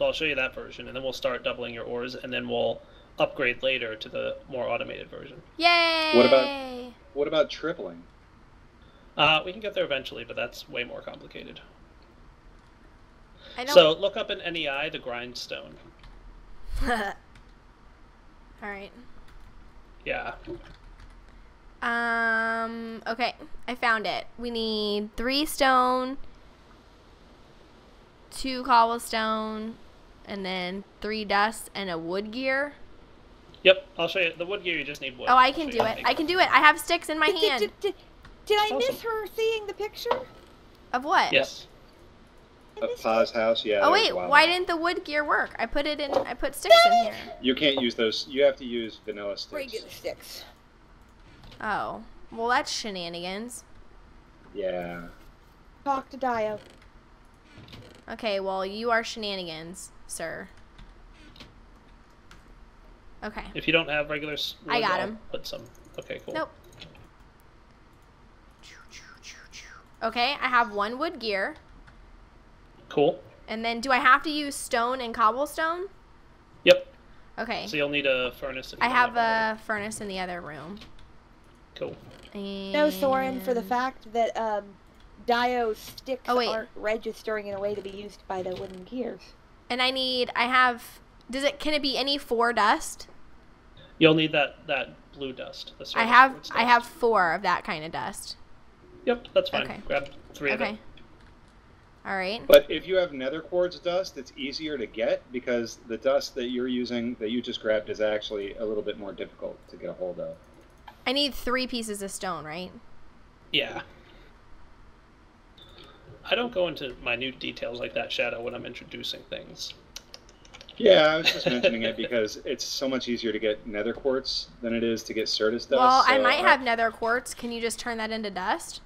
So I'll show you that version, and then we'll start doubling your ores, and then we'll upgrade later to the more automated version. Yay! What about tripling? We can get there eventually, but that's way more complicated. I don't... So look up in NEI the grindstone. Alright. Yeah. Okay. I found it. We need 3 stone, 2 cobblestone, and then 3 dust and a wood gear. Yep, I'll show you. The wood gear, you just need wood. Oh, I can do it. I can do it. I have sticks in my hand. Did I miss Awesome. her seeing the picture? Of what? Yes. Of Pa's house, yeah. Oh wait, wow. why didn't the wood gear work? I put it in. I put sticks in here. You can't use those. You have to use vanilla sticks. Regular sticks. Oh, well that's shenanigans. Yeah. Talk to Dio. Okay, well you are shenanigans, sir. Okay. If you don't have regular wood, I got I'll him. put some. Okay, cool. Nope. Okay, I have 1 wood gear. Cool. And then do I have to use stone and cobblestone? Yep. Okay. So you'll need a furnace. If you I don't have one already. a furnace in the other room. Cool. And... No, Soren, for the fact that Dio's sticks Oh, wait. aren't registering in a way to be used by the wooden gears. And I have... Can it be any 4 dust? You'll need that blue dust. The I service quartz have dust. 4 of that kind of dust. Yep, that's fine. Okay. Grab 3 of Okay. them. All right. But if you have nether quartz dust, it's easier to get because the dust that you're using, that you just grabbed, is actually a little bit more difficult to get a hold of. I need 3 pieces of stone, right? Yeah. I don't go into minute details like that, Shadow, when I'm introducing things. Yeah, I was just mentioning it because it's so much easier to get nether quartz than it is to get Certus dust. Well, I so might have nether quartz. Can you just turn that into dust?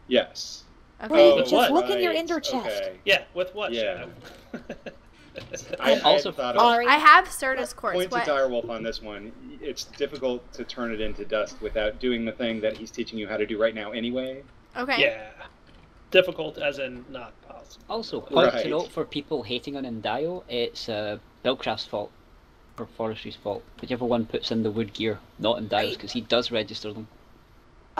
Yes. Okay. Wait, with just what? look in your Right, ender chest. okay. Yeah, with what, Yeah. Shadow? I also thought Sorry. I have Certus quartz. point to What? Direwolf on this one. It's difficult to turn it into dust without doing the thing that he's teaching you how to do right now anyway. Okay. Yeah. Difficult as in not possible. Also, point Right. to note for people hating on Endio, it's Buildcraft's fault, or Forestry's fault. Whichever one puts in the wood gear, not Endio's, because he does register them.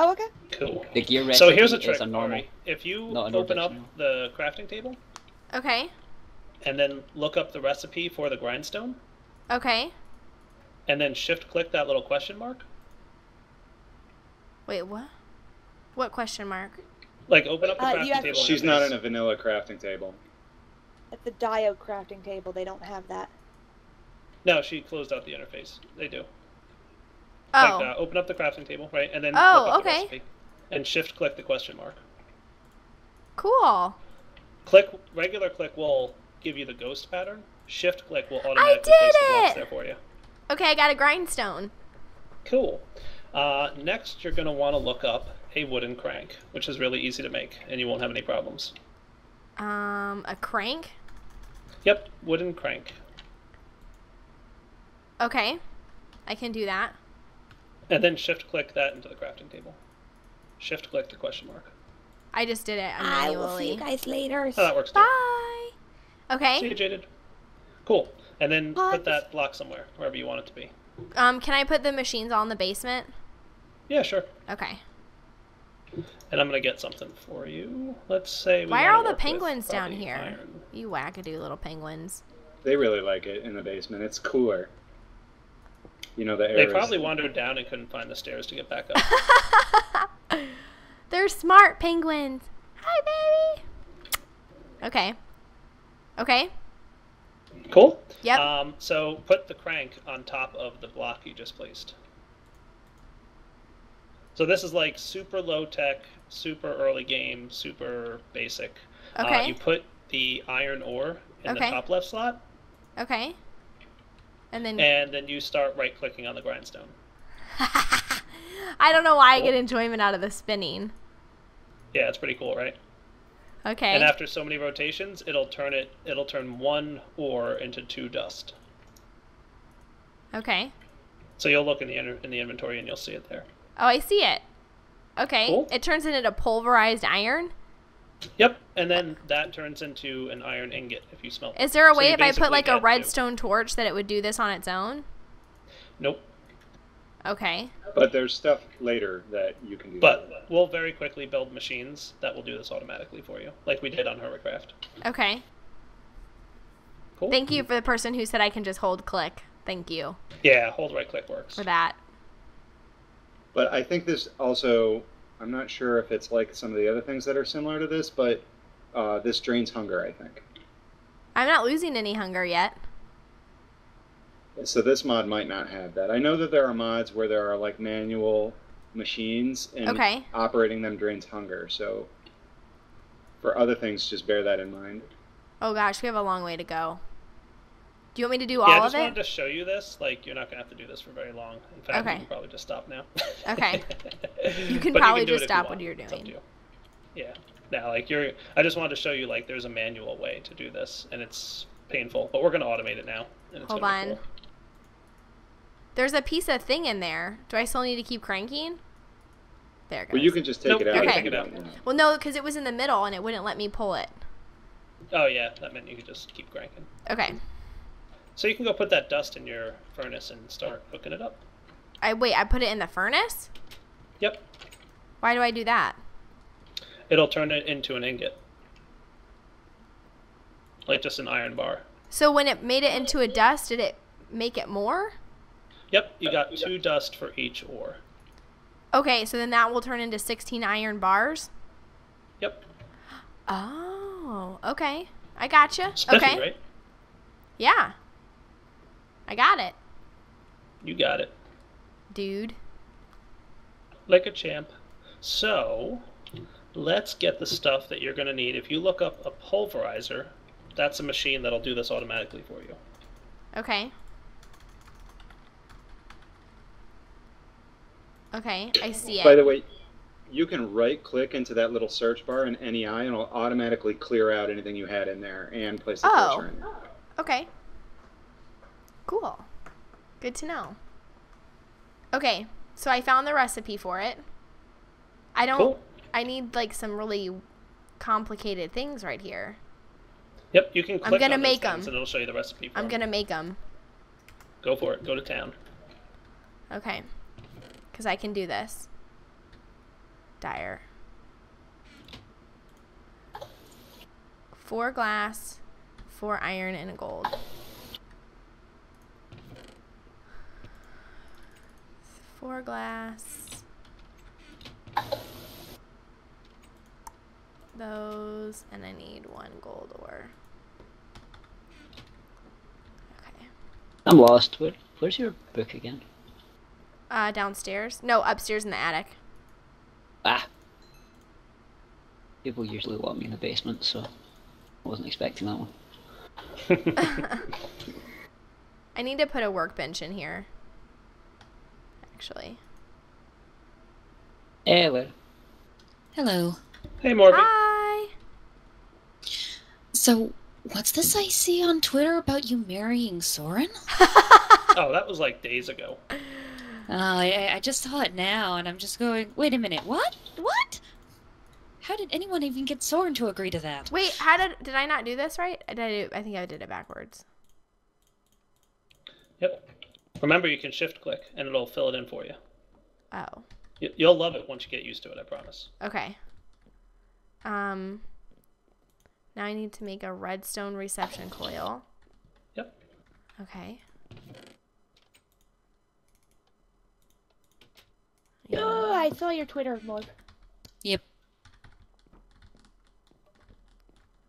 Oh, okay. Cool. The gear recipe So here's a trick, is a normal. Ari. If you not an open up original. the crafting table Okay. and then look up the recipe for the grindstone, Okay. and then shift-click that little question mark, Wait, what? What question mark? like open up the You crafting have- table. She's not interface. in a vanilla crafting table. At the Dio crafting table, they don't have that. No, she closed out the interface. They do. Oh. Like, open up the crafting table, right, and then Oh, look up the okay. recipe, and shift-click the question mark. Cool. Regular click will give you the ghost pattern. Shift click will automatically did place the blocks it! there for you. Okay, I got a grindstone. Cool. Next, you're going to want to look up a wooden crank, which is really easy to make, and you won't have any problems. A crank? Yep, wooden crank. Okay. I can do that. And then shift-click that into the crafting table. Shift-click the question mark. I just did it I will see manually. you guys later. Oh, that works too. Bye. See you, Okay. Jaded. Cool. And then Bye. put that block somewhere, wherever you want it to be. Can I put the machines all in the basement? Yeah, sure. Okay. And I'm going to get something for you. Let's say we Why are wanna all the work with penguins down probably here? iron. You wackadoo little penguins. They really like it in the basement. It's cooler. You know, the air They is- probably wandered down and couldn't find the stairs to get back up. They're smart penguins. Hi, baby. Okay. Okay. Cool. Yep. So put the crank on top of the block you just placed. So this is like super low tech, super early game, super basic. Okay. You put the iron ore in the Okay. top left slot, Okay. And then and then you start right clicking on the grindstone. I don't know why I get enjoyment out of the spinning. Yeah, it's pretty cool, right? Okay. And after so many rotations, it'll turn one ore into 2 dust. Okay. So you'll look in the inventory and you'll see it there. Oh, I see it. Okay. Cool. It turns into pulverized iron. Yep, and then that turns into an iron ingot if you smelt. Is there a So way you if I put basically like a get redstone torch that it would do this on its own? Nope. Okay. But there's stuff later that you can do. But we'll very quickly build machines that will do this automatically for you, like we did on Forgecraft. Okay. Cool. Thank you for the person who said I can just hold click. Thank you Yeah, hold right click works. for that. But I think this also, I'm not sure if it's like some of the other things that are similar to this, but this drains hunger, I think. I'm not losing any hunger yet. So this mod might not have that. I know that there are mods where there are like manual machines, and Okay. operating them drains hunger. So for other things, just bear that in mind. Oh gosh, we have a long way to go. Do you want me to do Yeah, all I of just wanted it? to show you this. Like, you're not going to have to do this for very long. In fact, Okay. you can probably just stop now. Okay. You can But probably do it just if you stop want. what you're It's up to doing. you. Yeah. Now, like, I just wanted to show you, like, there's a manual way to do this, and it's painful. But we're going to automate it now. And it's Hold gonna be on. cool. There's a piece of thing in there. Do I still need to keep cranking? There it goes. But you can just take Nope, it out. you can if take you it out. don't want. Well, no, because it was in the middle and it wouldn't let me pull it. Oh, yeah. That meant you could just keep cranking. Okay. So you can go put that dust in your furnace and start hooking it up. I put it in the furnace? Yep. Why do I do that? It'll turn it into an ingot. Like just an iron bar. So when it made it into a dust, did it make it more? Yep, you got 2 dust for each ore. Okay, so then that will turn into 16 iron bars? Yep. Oh, okay. I gotcha. Spiffy, Okay. right? Yeah. I got it, You got it. dude. Like a champ. So, let's get the stuff that you're going to need. If you look up a pulverizer, that's a machine that'll do this automatically for you. Okay. Okay, I see it. By the way, you can right-click into that little search bar in NEI, and it'll automatically clear out anything you had in there and place the Oh. cursor in there. Okay. Cool. Good to know. Okay, so I found the recipe for it. I don't... Cool. I need, like, some really complicated things right here. Yep, you can click gonna on those make things 'em. and it'll show you the recipe for I'm 'em. gonna make them. Go for it. Go to town. Okay. Because I can do this. Dyer. 4 glass, 4 iron, and a gold. 4 glass. Those, and I need 1 gold ore. Okay. I'm lost. Where's your book again? Downstairs. No, upstairs in the attic. Ah. People usually lock me in the basement, so I wasn't expecting that one. I need to put a workbench in here. Actually. Hello. Hello. Hey, Morby. Hi. So, what's this I see on Twitter about you marrying Soren? Oh, that was like days ago. I just saw it now, and I'm just going, wait a minute, what? What? How did anyone even get Soren to agree to that? Wait, did I not do this right? I think I did it backwards. Yep. Remember, you can shift click and it'll fill it in for you. Oh. You'll love it once you get used to it, I promise. Okay. Now I need to make a redstone reception coil. Yep. Okay. Oh, I saw your Twitter, Morg. Yep.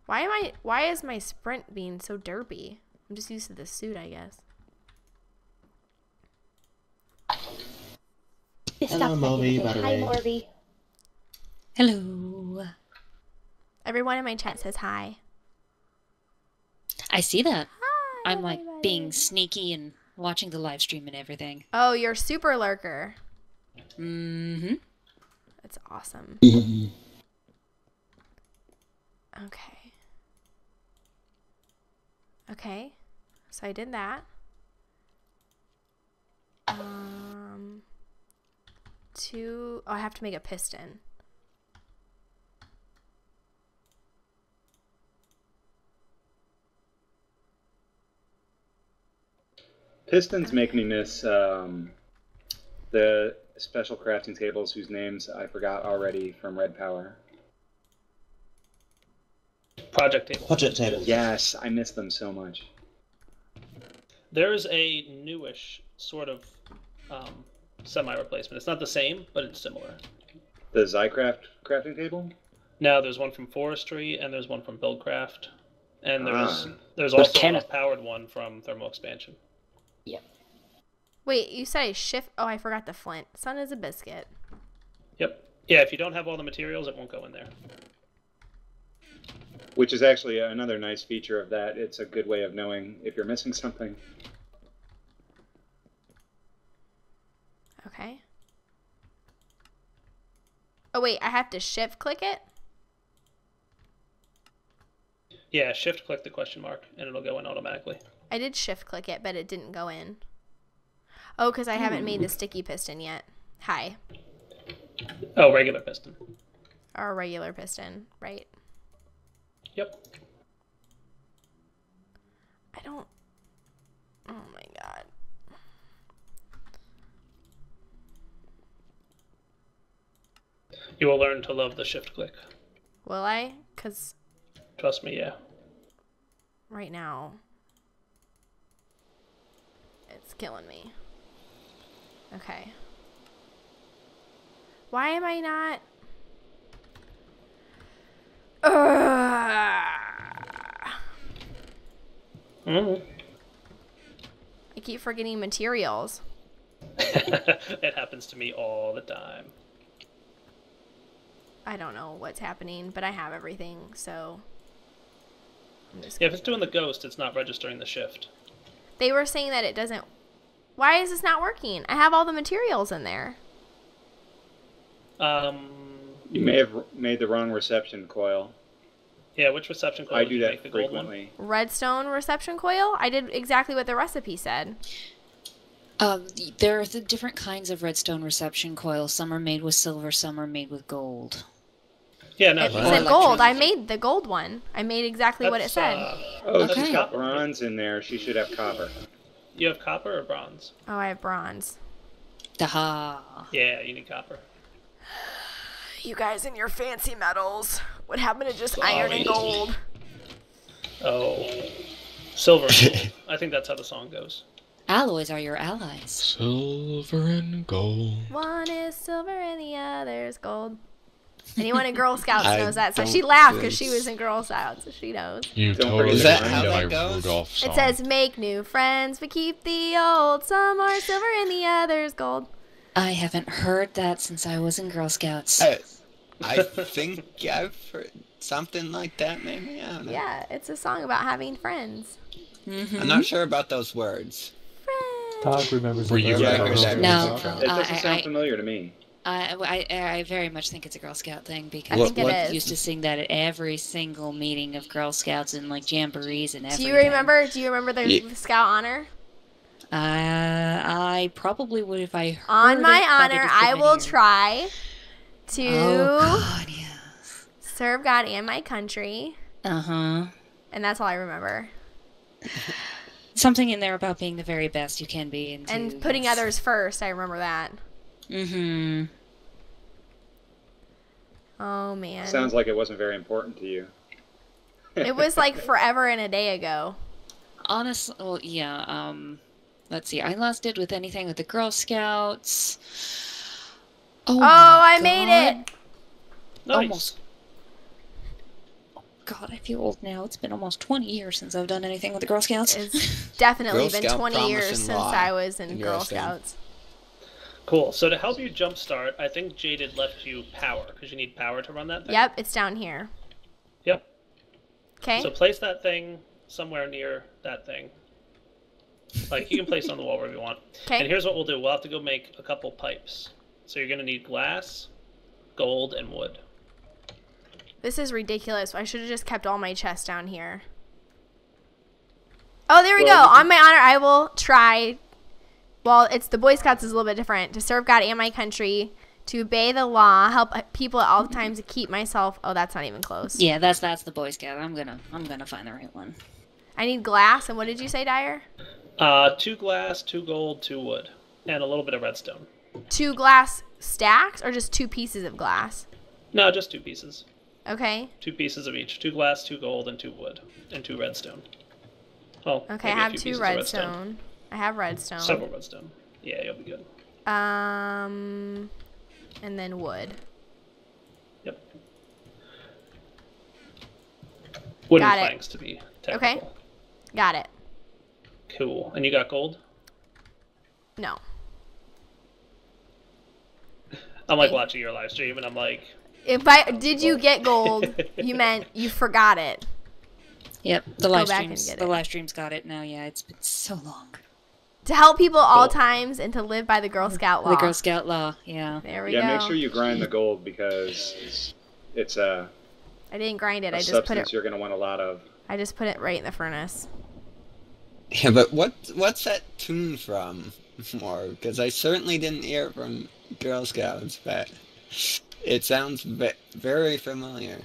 Why is my sprint being so derpy? I'm just used to the suit, I guess. Stop Moby, typing. by the Hi, way. Morby. Hello. Everyone in my chat says hi. I see that. Hi, I'm like everybody. being sneaky and watching the live stream and everything. Oh, you're super lurker. Mm-hmm. That's awesome. Okay. Okay. So I did that. Oh, I have to make a piston. Pistons make me miss the special crafting tables whose names I forgot already from Red Power. Project table. Project tables. Yes, I miss them so much. There's a newish sort of semi-replacement. It's not the same, but it's similar. The Zycraft crafting table? Now there's one from Forestry, and there's one from Buildcraft, and there's There's also Kenneth. a powered one from Thermal Expansion. Wait, you said a shift? Oh, I forgot the flint. Sun is a biscuit. Yep. Yeah, if you don't have all the materials, it won't go in there. Which is actually another nice feature of that. It's a good way of knowing if you're missing something. Okay. Oh, wait, I have to shift click it? Yeah, shift click the question mark, and it'll go in automatically. I did shift click it, but it didn't go in. Oh, because I haven't made the sticky piston yet. Hi. Oh, regular piston. Or a regular piston, right? Yep. I don't... Oh my god. You will learn to love the shift click. Will I? Because Trust me, yeah. right now, it's killing me. Okay. Why am I not... Mm-hmm. I keep forgetting materials. It happens to me all the time. I don't know what's happening, but I have everything, so... I'm just Yeah, if it's doing the ghost, it's not registering the shift. They were saying that it doesn't... Why is this not working? I have all the materials in there. You may have made the wrong reception coil. Yeah, which reception coil I did do you that make, the gold one? frequently. Redstone reception coil? I did exactly what the recipe said. There are the different kinds of redstone reception coils. Some are made with silver, some are made with gold. Yeah, no. It Wow. said gold. I made the gold one. I made exactly what it That's, said. Oh, Okay. she's got bronze in there. She should have copper. You have copper or bronze? Oh, I have bronze. Daha. Yeah, you need copper. You guys and your fancy metals. What happened to just Sorry. iron and gold? Oh. Silver and gold. I think that's how the song goes. Alloys are your allies. Silver and gold. One is silver and the other is gold. Anyone in Girl Scouts I knows that. So don't she laughed because she think was in Girl Scouts, so she knows. You Don't totally forget Is that how ruined that my goes? Rudolph song. It says, make new friends, but keep the old. Some are silver and the other's gold. I haven't heard that since I was in Girl Scouts. I think I've heard something like that, maybe. I don't know. Yeah, it's a song about having friends. I'm not sure about those words. Friends. Todd remembers Were it you very Yeah, I well. heard that No. music from. It doesn't I- sound familiar to me. I very much think it's a Girl Scout thing because I think it What- is. used to sing that at every single meeting of Girl Scouts and like jamborees and Do everything. you remember? Do you remember the Yeah. Scout honor? I probably would if I heard On my it, but honor, just I didn't will hear. try to Oh God, yes. serve God and my country, Uh-huh. and that's all I remember. Something in there about being the very best you can be, And putting others first, I remember that. Mm-hmm. Oh man, Sounds like it wasn't very important to you. it was like forever and a day ago. Honestly, well, yeah. Let's see. I last did with anything with the Girl Scouts. Oh, I made it. Nice. Almost. Oh God, I feel old now. It's been almost 20 years since I've done anything with the Girl Scouts. It's definitely Girl been Scout 20 promise years and since law. I was in Girl Interesting. Scouts. Cool. So to help you jumpstart, I think Jaded left you power, because you need power to run that thing. Yep, it's down here. Yep. Okay. So place that thing somewhere near that thing. Like, you can place it on the wall wherever you want. And Okay. here's what we'll do. We'll have to go make a couple pipes. So you're going to need glass, gold, and wood. This is ridiculous. I should have just kept all my chests down here. Oh, there we Well, go. On my honor, I will try. Well, it's the Boy Scouts is a little bit different. To serve God and my country, to obey the law, help people at all times, to keep myself. Oh, that's not even close. Yeah, that's the Boy Scout. I'm gonna find the right one. I need glass. And what did you say, Dyer? 2 glass, 2 gold, 2 wood, and a little bit of redstone. 2 glass stacks or just 2 pieces of glass? No, just 2 pieces. Okay. 2 pieces of each. 2 glass, 2 gold, and 2 wood, and 2 redstone. Oh, Okay, I have 2 redstone. I have redstone. Several redstone. Yeah, you'll be good. And then wood. Yep. Wooden Got it. planks to be technical. Okay. Got it. Cool. And you got gold? No. I'm like watching your live stream and I'm like, Did you get gold? You meant you forgot it. Yep, the Go live back and streams. get The it. live streams got it now. Yeah, it's been so long. To help people all Cool. times and to live by the Girl Scout law. The Girl Scout law. Yeah. There we Yeah, go. make sure you grind the gold because it's a I didn't grind it. I just put substance it. you're going to want a lot of. I just put it right in the furnace. Yeah, but what's that tune from? More, because I certainly didn't hear it from Girl Scouts, but it sounds very familiar.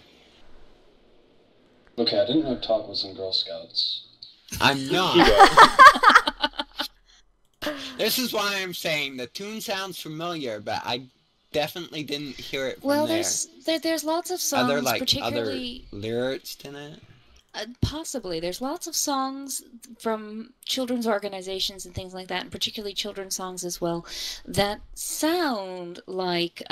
Okay, I didn't have talk with some Girl Scouts. I'm not. This is why I'm saying the tune sounds familiar, but I definitely didn't hear it from Well, there. there's lots of Are songs, there like particularly other lyrics in it? possibly. There's lots of songs from children's organizations and things like that, and particularly children's songs as well, that sound like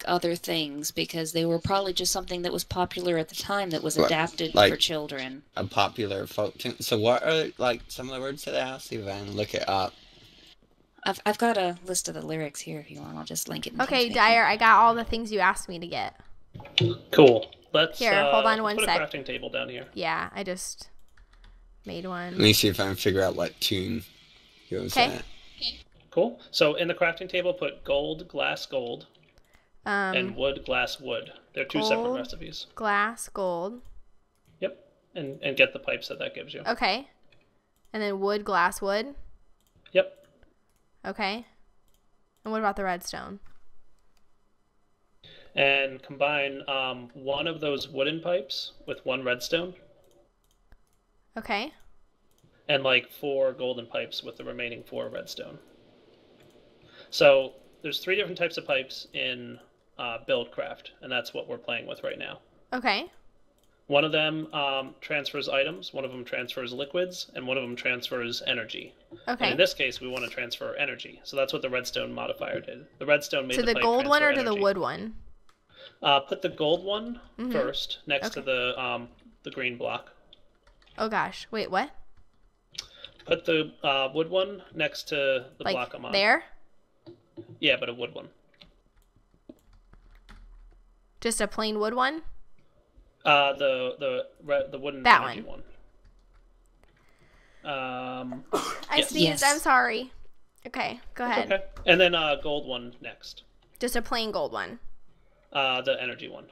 other things because they were probably just something that was popular at the time that was adapted like for children. A popular folk tune. So what are like some of the words to that? I'll see if I can look it up. I've got a list of the lyrics here if you want. I'll just link it. Okay, Dyer, I got all the things you asked me to get. cool. Let's Here, hold on one put sec. a crafting table down here. Yeah, I just made Let one. me see if I can figure out what tune goes Okay. at. Cool. So in the crafting table, put gold, glass, gold, and wood, glass, wood. They're 2 separate gold. recipes. Glass, gold. Yep. And get the pipes that gives you. Okay. And then wood, glass, wood. Yep. Okay. And what about the redstone? And combine one of those wooden pipes with 1 redstone, Okay. and like 4 golden pipes with the remaining 4 redstone. So there's 3 different types of pipes in Buildcraft, and that's what we're playing with right now. Okay. One of them transfers items, one of them transfers liquids, and one of them transfers energy. And Okay. in this case, we want to transfer energy, so that's what the redstone modifier did. The redstone made To the pipe gold one transfer or to the energy. wood one? Put the gold one first, next to Okay. the green block. Oh gosh. Wait, what? Put the wood one next to the Like block I'm on. there? Yeah, but a wood one. Just a plain wood one? The wooden That energy one. I Yes. sneezed. Yes. I'm sorry. Okay, go ahead. Okay. And then gold one next. Just a plain gold one. The energy one.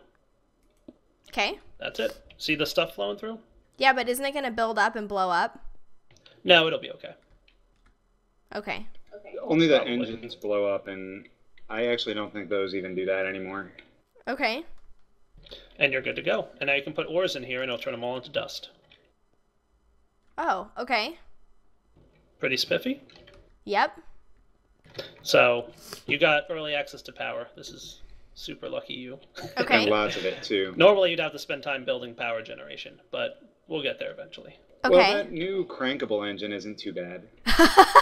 Okay. That's it. See the stuff flowing through? Yeah, but isn't it going to build up and blow up? No, it'll be okay. Okay. Only the Probably. engines blow up, and I actually don't think those even do that anymore. Okay. And you're good to go. And now you can put ores in here and it'll turn them all into dust. Oh, okay. Pretty spiffy. Yep. So you got early access to power. This is super lucky you. Okay. And lots of it, too. Normally you'd have to spend time building power generation, but we'll get there eventually. Okay. Well, that new crankable engine isn't too bad.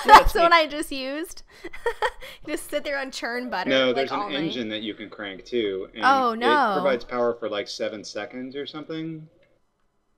That's the one I just used. Just sit there and churn butter. No, like, there's all an night. engine that you can crank, too. And Oh, no. It provides power for like 7 seconds or something.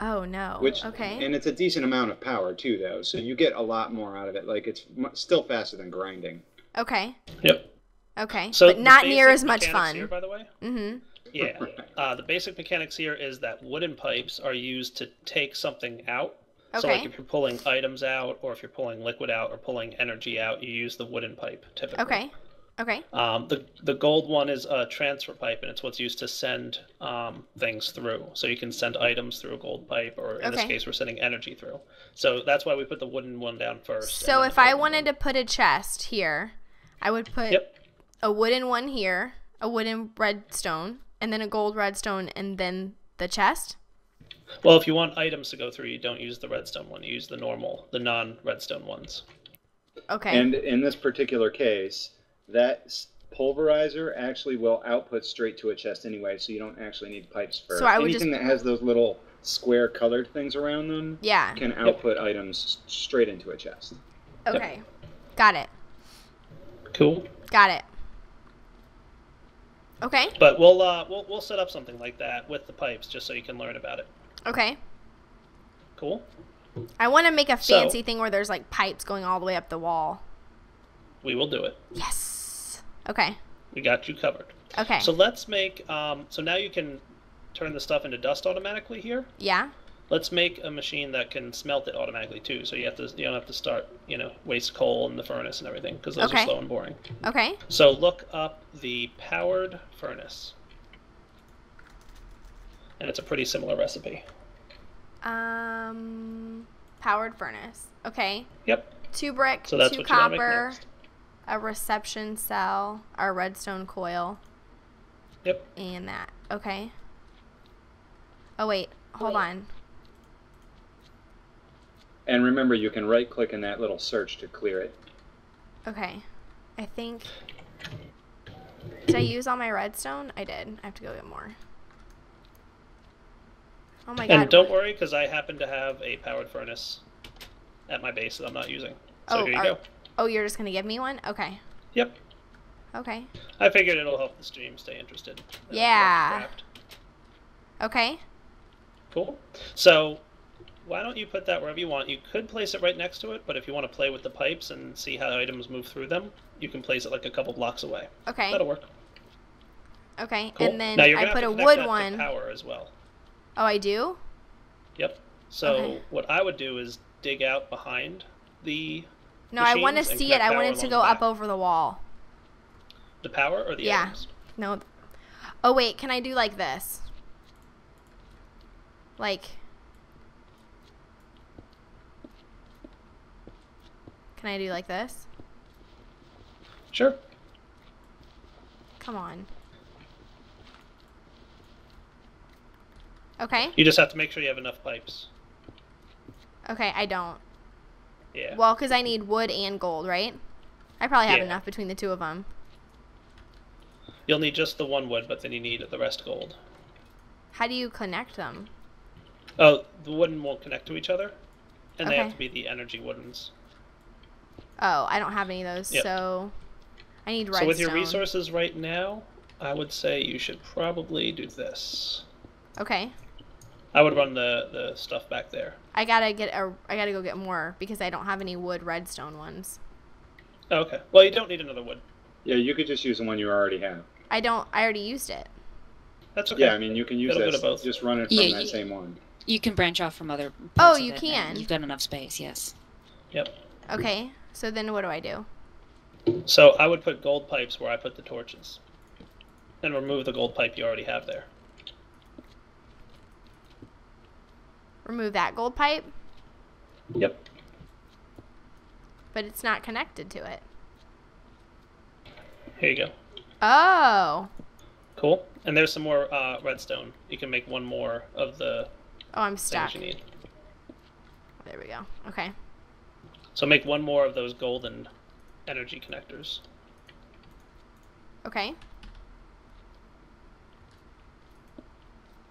Oh, no. Which, Okay. And it's a decent amount of power, too, though. So you get a lot more out of it. Like, it's still faster than grinding. Okay. Yep. Okay. So but not the near basic as much mechanics fun. Here, by the way. Mm-hmm. Yeah. The basic mechanics here is that wooden pipes are used to take something out. So Okay. like if you're pulling items out, or if you're pulling liquid out, or pulling energy out, you use the wooden pipe typically. Okay. Okay. The gold one is a transfer pipe, and it's what's used to send things through. So you can send items through a gold pipe, or in this Okay. case, we're sending energy through. So that's why we put the wooden one down first. So if I wanted to put a chest here, I would put Yep. a wooden one here, a wooden redstone, and then a gold redstone, and then the chest? Well, if you want items to go through, you don't use the redstone one. You use the non-redstone ones. Okay. And in this particular case, that pulverizer actually will output straight to a chest anyway, so you don't actually need pipes for So I would anything just- that has those little square colored things around them. Yeah. Can output items straight into a chest. Okay. Got it. Cool. Got it. Okay. But we'll set up something like that with the pipes just so you can learn about it. Okay. Cool. I want to make a So- fancy thing where there's like pipes going all the way up the wall. We will do it. Yes. Okay. We got you covered. Okay. So let's make. So now you can turn the stuff into dust automatically here. Yeah. Let's make a machine that can smelt it automatically too. So you don't have to start waste coal in the furnace and everything because those Okay. are slow and boring. Okay. So look up the powered furnace, and it's a pretty similar recipe. Powered furnace. Okay. Yep. 2 brick, So that's 2 what you gotta make copper, next. a reception cell, a redstone coil, Yep. and that. Okay. Oh wait, hold on. And remember, you can right-click in that little search to clear it. Okay. I think. Did I use all my redstone? I did. I have to go get more. Oh my god. And don't worry, because I happen to have a powered furnace at my base that I'm not using. So here you go. Oh, you're just gonna give me one? Okay. Yep. Okay. I figured it'll help the stream stay interested. in Yeah. Forgecraft. Okay. Cool. So why don't you put that wherever you want? You could place it right next to it, but if you want to play with the pipes and see how items move through them, you can place it like a couple blocks away. Okay. That'll work. Okay. Cool. And then Now you're I gonna put have a to connect wood that to one. power as well. Oh, I do? Yep. So Okay. what I would do is dig out behind the No, I want to machines and see it. connect I want power it to along go the up back. over the wall. The power or the Yeah. items? No. Oh, wait. Can I do like this? Like. Can I do like this? Sure. Come on. Okay. You just have to make sure you have enough pipes. Okay, I don't. Yeah. Well, because I need wood and gold, right? I probably have Yeah. enough between the two of them. You'll need just the one wood, but then you need the rest gold. How do you connect them? Oh, the wooden won't connect to each other, and they have Okay. to be the energy woodens. Oh, I don't have any of those, Yep. so I need redstone. So with your resources right now, I would say you should probably do this. Okay. I would run the stuff back there. I gotta go get more because I don't have any wood redstone ones. Oh, okay. Well, you don't need another wood. Yeah, you could just use the one you already have. I already used it. That's okay. Yeah, I mean, you can use It'll go to that. both. Just run it from Yeah, that you- same one. You can branch off from other parts Oh, of you it, can. and you've got enough space, yes. Yep. Okay. So then what do I do? So I would put gold pipes where I put the torches. And remove the gold pipe you already have there. Remove that gold pipe, Yep. but it's not connected to it. Here you go. Oh. Cool. And there's some more redstone. You can make one more of the Oh, I'm things stuck. you need. There we go. Okay. So make one more of those golden energy connectors. Okay.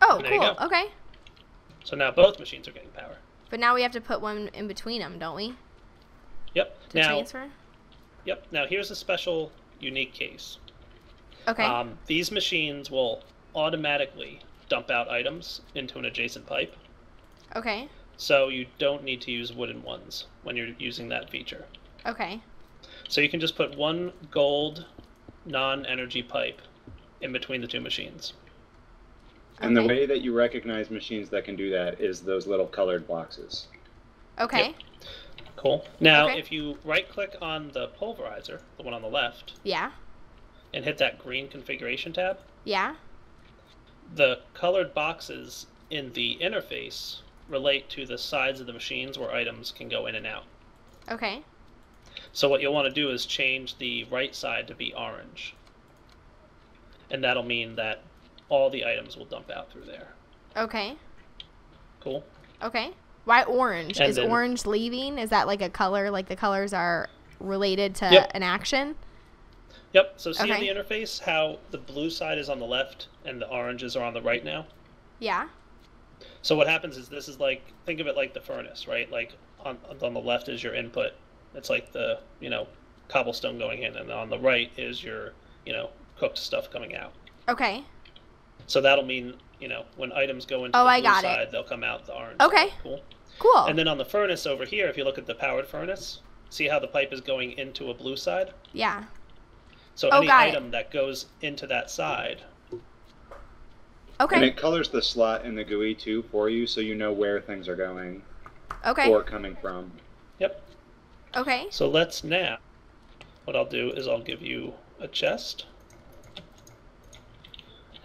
Oh, There you cool. go. Okay. So now both machines are getting power. But now we have to put one in between them, don't we? Yep. To Now, transfer? yep. Now here's a special, unique case. Okay. These machines will automatically dump out items into an adjacent pipe, Okay. so you don't need to use wooden ones when you're using that feature. Okay. So you can just put one gold non-energy pipe in between the two machines. And the Okay. way that you recognize machines that can do that is those little colored boxes. Okay. Yep. Cool. Now, Okay. if you right-click on the pulverizer, the one on the left, Yeah. and hit that green configuration tab, Yeah. the colored boxes in the interface relate to the sides of the machines where items can go in and out. Okay. So what you'll want to do is change the right side to be orange. And that'll mean that all the items will dump out through there. Okay. Cool. Okay. Why orange? And Is then- orange leaving? Is that like a color? Like the colors are related to Yep. an action? Yep. So see in Okay. the interface how the blue side is on the left and the oranges are on the right now? Yeah. So what happens is this is like, think of it like the furnace, right? Like on the left is your input. It's like the, cobblestone going in, and on the right is your, cooked stuff coming out. Okay. So that'll mean, when items go into Oh, the I blue got it. side, they'll come out the orange Okay. side. Cool. Cool. And then on the furnace over here, if you look at the powered furnace, see how the pipe is going into a blue side? Yeah. So Oh, any got it. item that goes into that side. And Okay. it colors the slot in the GUI too for you, so you know where things are going Okay. or coming from. Yep. Okay. So let's now, what I'll do is I'll give you a chest.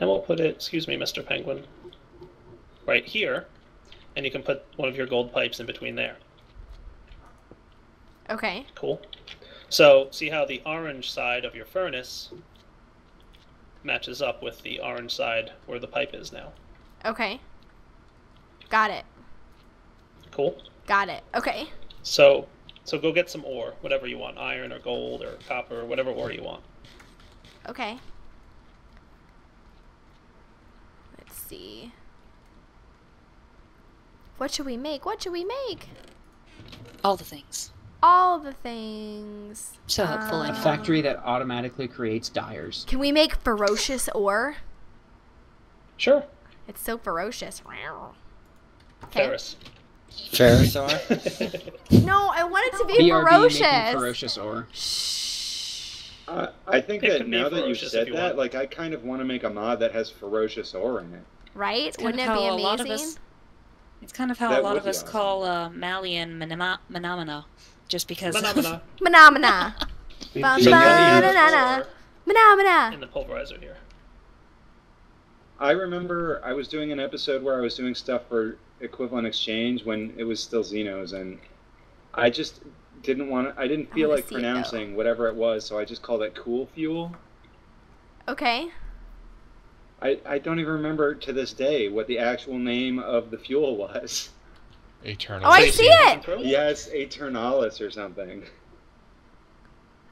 And we'll put it, excuse me, Mr. Penguin, right here. And you can put one of your gold pipes in between there. Okay. Cool. So see how the orange side of your furnace matches up with the orange side where the pipe is now. Okay. Got it. Cool. Got it. Okay. So go get some ore, whatever you want, iron or gold or copper, or whatever ore you want. Okay. Let's see. What should we make? What should we make? All the things. All the things. So helpful. A in factory that automatically creates dyers. Can we make ferocious ore? Sure. It's so ferocious. Okay. Ferris. Ferrosaur? No, I want it to be BRB ferocious. making ferocious ore. Shh. I think It that can be now that you ferocious said if you that, want. like I kind of want to make a mod that has ferocious ore in it. Right? It's kind Wouldn't of it be how a lot of amazing? us- It's kind of how That a lot would of be us awesome. call Malian Manamana, just because. Phenomena. Phenomena. Bum, So now you- ba-na-na-na. Phenomena. In the pulverizer here. I remember I was doing an episode where I was doing stuff for equivalent exchange when it was still Xenos, and I just didn't want to. I didn't feel wanna like see it, though. pronouncing whatever it was, so I just called it Cool Fuel. Okay. I don't even remember to this day what the actual name of the fuel was. Eternal. Oh, I see it. Yes, Aeternalis or something.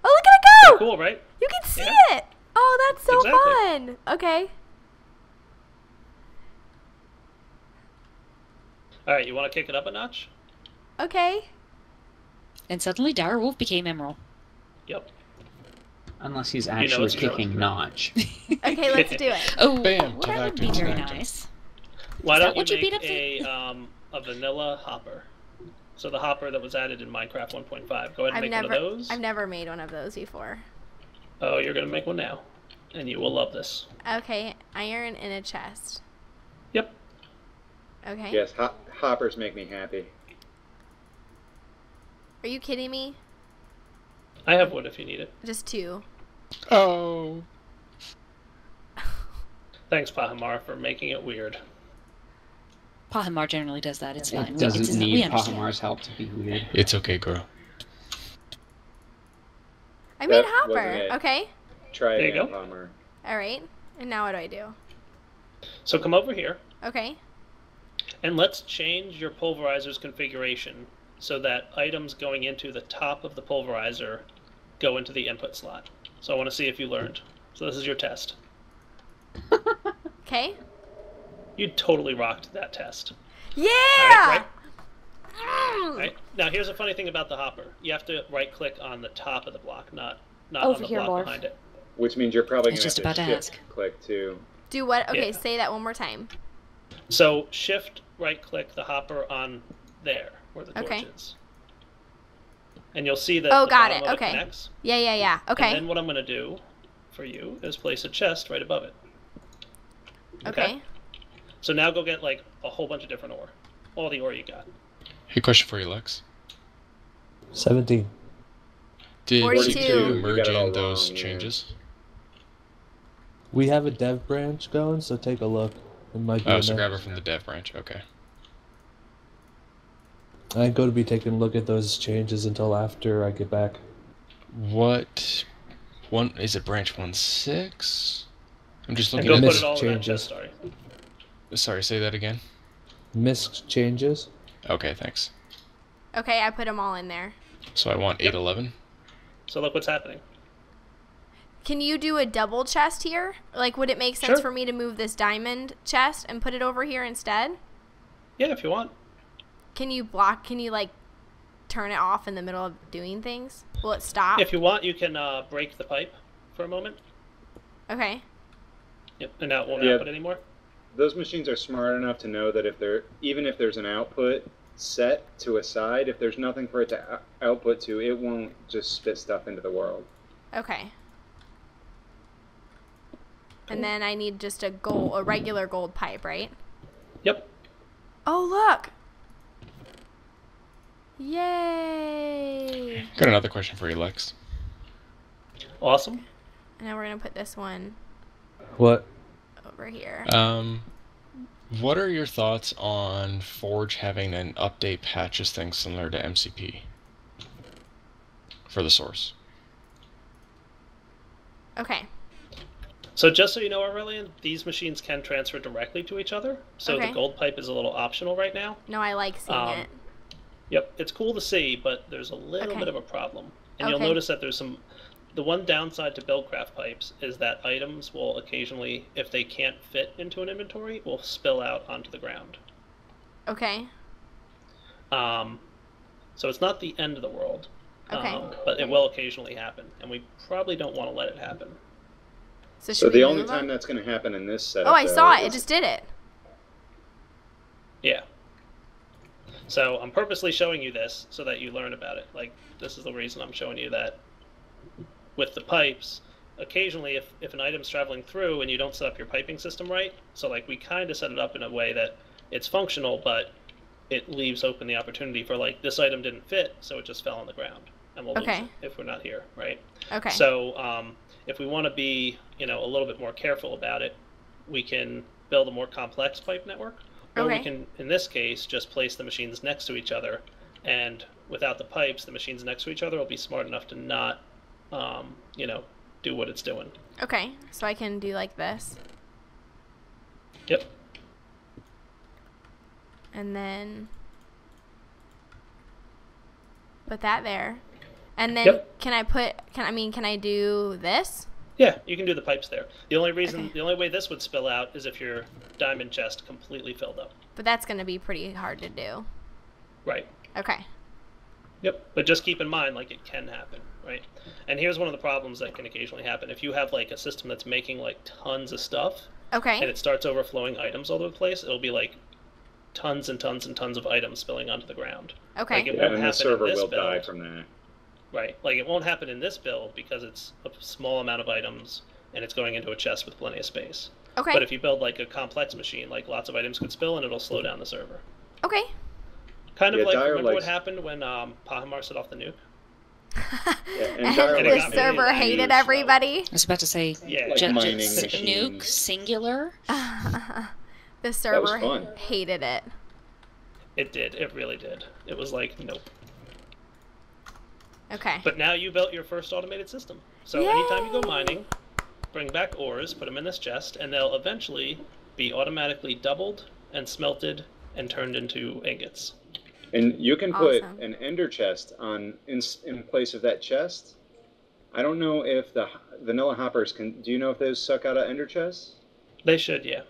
Oh, look at it go. Cool, right? You can see Yeah. it. Oh, that's so Exactly. fun. Okay. All right, you want to kick it up a notch? Okay. And suddenly Direwolf became Emerald. Yep. Unless he's know actually it's true. kicking Notch. Okay, let's do it. Oh, Bam, that would be tactics, very tactics. nice. Why Is that don't what you you beat make up a vanilla hopper? So the hopper that was added in Minecraft 1.5. Go ahead and I've make never one of those. I've never made one of those before. Oh, you're gonna make one now, and you will love this. Okay, iron in a chest. Yep. Okay. Yes, hoppers make me happy. Are you kidding me? I have wood if you need it. Just two. Oh. Thanks, Pahimar, for making it weird. Pahimar generally does that. It's fine. It doesn't we need understand. Pahimar's help to be weird. It's okay, girl. I made That hopper. wasn't it. Okay. Try There you again, go. Palmer. All right. And now what do I do? So come over here, Okay. and let's change your pulverizer's configuration so that items going into the top of the pulverizer go into the input slot. So I want to see if you learned. So this is your test. Okay. You totally rocked that test. Yeah. Right? Mm. Right? Now here's a funny thing about the hopper. You have to right click on the top of the block, not Over on the here, block Morph. behind it. Which means you're probably I was going just to about to shift ask. click too. Do what? Okay, Yeah. say that one more time. So shift right click the hopper on there where the torch Okay. is. And you'll see that Oh, the got bottom it. of Okay. connects. Yeah. Okay. And then what I'm going to do for you is place a chest right above it. Okay. So now go get like a whole bunch of different ore. All the ore you got. Hey, question for you, Lex. 17. Did 42. you You merge got it all in those wrong, yeah. changes? We have a dev branch going, so take a look. It might be Oh, in so there. grab it from the dev branch. Okay. I ain't going to be taking a look at those changes until after I get back. What one is it? Branch 1.6? I'm just And looking go at put missed it all in that changes. chest, sorry. Sorry, say that again. misc changes. Okay, thanks. Okay, I put them all in there. So I want 811. So look what's happening. Can you do a double chest here? Like, would it make sense Sure. for me to move this diamond chest and put it over here instead? Yeah, if you want. Can you, like, turn it off in the middle of doing things? Will it stop? If you want, you can break the pipe for a moment. Okay. Yep, and now it won't Yeah. output anymore. Those machines are smart enough to know that even if there's an output set to a side, if there's nothing for it to output to, it won't just spit stuff into the world. Okay. And then I need just a regular gold pipe, right? Yep. Oh, look! Yay! Got another question for you, Lex. Awesome. And now we're gonna put this one What? over here. What are your thoughts on Forge having an update patches thing similar to MCP for the source? Okay. So just so you know, Aurelian, these machines can transfer directly to each other. So Okay. the gold pipe is a little optional right now. No, I like seeing it. Yep, it's cool to see, but there's a little Okay. bit of a problem. And you'll Okay. notice that there's the one downside to Buildcraft pipes is that items will occasionally, if they can't fit into an inventory, will spill out onto the ground. Okay. So it's not the end of the world, Okay. but it will occasionally happen, and we probably don't want to let it happen. So, So should we the only move time them? that's going to happen in this setup. Oh, I though, saw it. It is- just did it. Yeah. So I'm purposely showing you this so that you learn about it. Like, this is the reason I'm showing you that with the pipes, occasionally if an item's traveling through and you don't set up your piping system right, so like we kind of set it up in a way that it's functional, but it leaves open the opportunity for like, this item didn't fit, so it just fell on the ground. And we'll lose Okay. it if we're not here, right? Okay. So if we want to be, a little bit more careful about it, we can build a more complex pipe network, or we Okay. can, in this case, just place the machines next to each other, and without the pipes, the machines next to each other will be smart enough to not, do what it's doing. Okay. So I can do like this. Yep. And then put that there. And then Yep. can I do this? Yeah, you can do the pipes there. The only reason, Okay. the only way this would spill out is if your diamond chest completely filled up. But that's going to be pretty hard to do. Right. Okay. Yep, but just keep in mind, like, it can happen, right? And here's one of the problems that can occasionally happen. If you have, like, a system that's making, like, tons of stuff, and Okay. it starts overflowing items all over the place, it'll be, like, tons and tons and tons of items spilling onto the ground. Okay. Like, it Yeah, won't and the happen server in this will die build. from that. Right, like, it won't happen in this build because it's a small amount of items, and it's going into a chest with plenty of space. Okay. But if you build, like, a complex machine, like, lots of items could spill, and it'll slow down the server. Okay. Kind of Yeah, like, Dire remember what likes- happened when Pahimar set off the nuke? Yeah, and And Dire it the likes got to server use, hated uh, everybody. I was about to say, Yeah. Like mining machines. nuke, singular. The server fun. hated it. It did, it really did. It was like, nope. Okay. But now you built your first automated system. So Yay! anytime you go mining, bring back ores, put them in this chest, and they'll eventually be automatically doubled and smelted and turned into ingots. And you can put Awesome. an ender chest in place of that chest. I don't know if the vanilla hoppers can. Do you know if those suck out of ender chests? They should, yeah.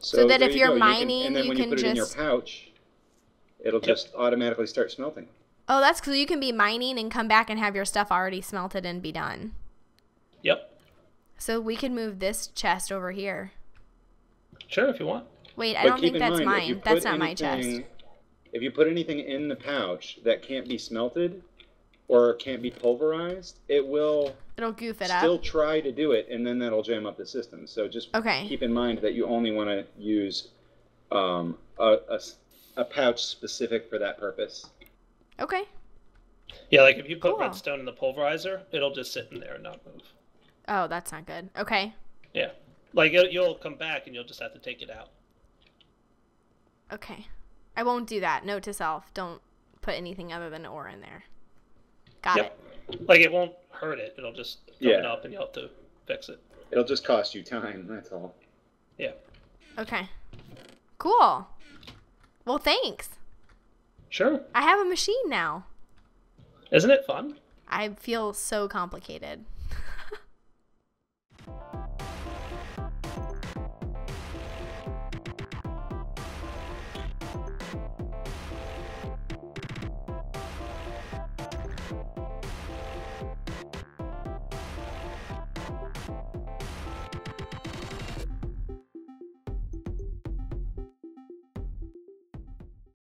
So that there if you you're go. mining, and then you when can you put it in your just- pouch, it'll just automatically start smelting. Oh, that's because you can be mining and come back and have your stuff already smelted and be done. Yep. So we could move this chest over here. Sure, if you want. Wait, I But don't keep think in that's mind, if you mine. That's put not my chest. anything- If you put anything in the pouch that can't be smelted or can't be pulverized, it will It'll goof it still up. try to do it, and then that'll jam up the system. So just Okay. keep in mind that you only want to use a pouch specific for that purpose. Okay. Yeah, like if you put Cool. redstone in the pulverizer, it'll just sit in there and not move. Oh, that's not good. Okay. Yeah. Like you'll come back and you'll just have to take it out. Okay. I won't do that. Note to self. Don't put anything other than ore in there. Got Yep. it. Like it won't hurt it. It'll just come Yeah. up and you'll have to fix it. It'll just cost you time, that's all. Yeah. Okay. Cool. Well, thanks. Sure. I have a machine now. Isn't it fun? I feel so complicated.